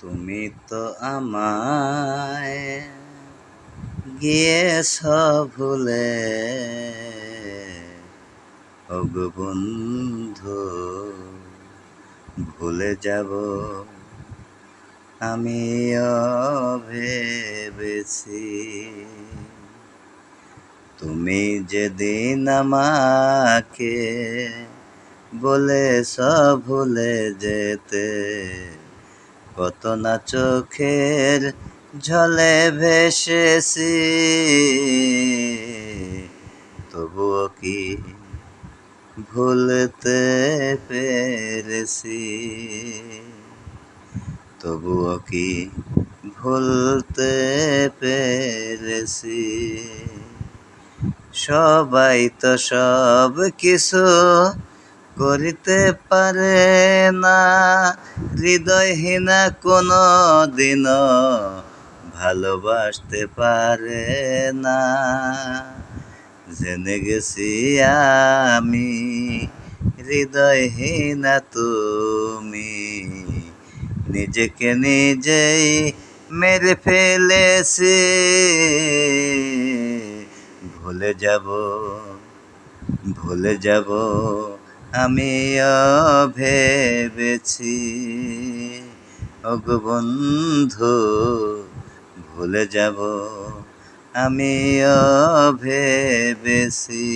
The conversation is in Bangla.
তুমি তো আমায় গিয়েছ ভুলে, ওগো বন্ধু ভুলে যাব আমিও ভেবেছি। তুমি যেদিন আমাকে বলেছ ভুলে যেতে, কত না চোখের জলে ভেসেছি, তবুও কি ভুলতে পেরেছি, তবুও কি ভুলতে পেরেছি। সবাই তো সব কিছু করিতে পারে না, হৃদয়হীনা কোনো দিনও ভালোবাসতে পারে না। জেনে গেছি আমি হৃদয়হীনা তুমি, নিজেকে নিজেই মেরে ফেলেছি। ভুলে যাব, ভুলে যাব আমিও ভেবেছি, ওগো বন্ধু ভুলে যাব আমিও ভেবেছি।